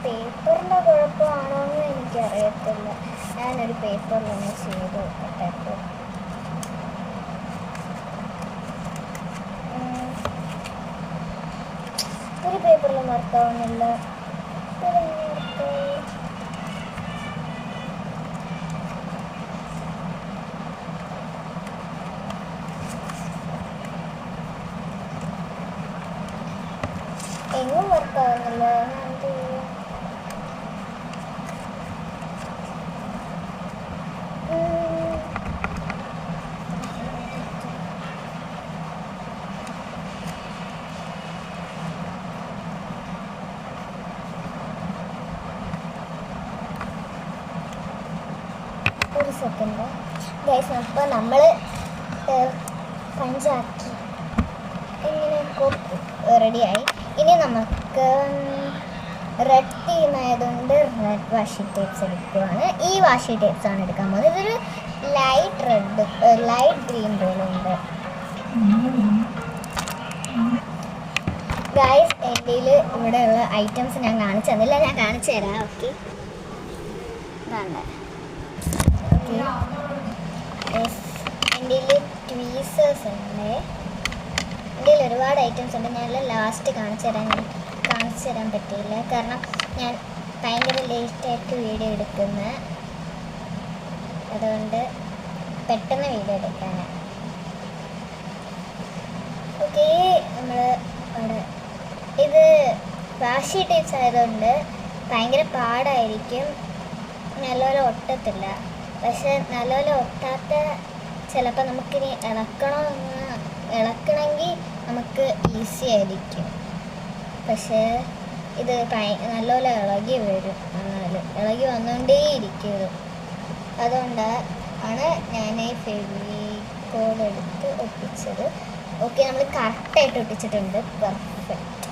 പേപ്പറിൻ്റെ കുഴപ്പമാണോ എന്ന് എനിക്കറിയത്തില്ല. ഞാനൊരു പേപ്പറിലൊന്ന് ചെയ്ത് നോക്കട്ടെ. ഇപ്പോൾ ഒരു പേപ്പറിലും വർക്കാവുന്നില്ല. എങ്ങും വർക്കാവുന്നില്ല. എന്ത് ചെയ്യും? ഒരു സെക്കൻഡ് ഗൈസ്. അപ്പോൾ നമ്മൾ പഞ്ചാക്കി ഇങ്ങനെ റെഡിയായി. ഇനി നമുക്ക് റെഡ് തീം ആയതുകൊണ്ട് റെഡ് വാഷി ടേപ്സ് എടുക്കുകയാണ്. ഈ വാഷി ടേപ്സ് ആണ് എടുക്കാൻ പോകുന്നത്. ഇതൊരു ലൈറ്റ് റെഡ് ലൈറ്റ് ഗ്രീൻ പോലെ ഉണ്ട് ഗൈസ്. എൻ്റെ ഇവിടെയുള്ള ഐറ്റംസ് ഞാൻ കാണിച്ചു തന്നില്ല, ഞാൻ കാണിച്ചു തരാം. ഓക്കെ, ഇതാണ്. എൻ്റെ ട്വീസേഴ്സ് ഉണ്ട്. എൻ്റെ ഒരുപാട് ഐറ്റംസ് ഉണ്ട്. ഞാൻ ലാസ്റ്റ് കാണിച്ചു തരാൻ പറ്റിയില്ല, കാരണം ഞാൻ ഭയങ്കര ലേറ്റായിട്ട് വീഡിയോ എടുക്കുന്നത്, അതുകൊണ്ട് പെട്ടെന്ന് വീഡിയോ എടുക്കാനാണ്. ഓക്കെ, നമ്മൾ അവിടെ ഇത് വാഷി ടേപ്സ് ആയതുകൊണ്ട് ഭയങ്കര പാടായിരിക്കും, നല്ലപോലെ ഒട്ടത്തില്ല. പക്ഷെ നല്ലപോലെ ഒട്ടാത്ത ചിലപ്പോൾ നമുക്കിനി ഇളക്കണമെങ്കിൽ നമുക്ക് ഈസി ആയിരിക്കും. പക്ഷേ ഇത് നല്ലപോലെ ഇളകി വരും, ഇളകി വന്നുകൊണ്ടേയിരിക്കും. അതുകൊണ്ടാണ് ഞാൻ ഈ ഫെവിക്കോൾ എടുത്ത് ഒട്ടിച്ചത്. ഓക്കെ, നമ്മൾ കറക്റ്റായിട്ട് ഒട്ടിച്ചിട്ടുണ്ട്. പെർഫെക്റ്റ്.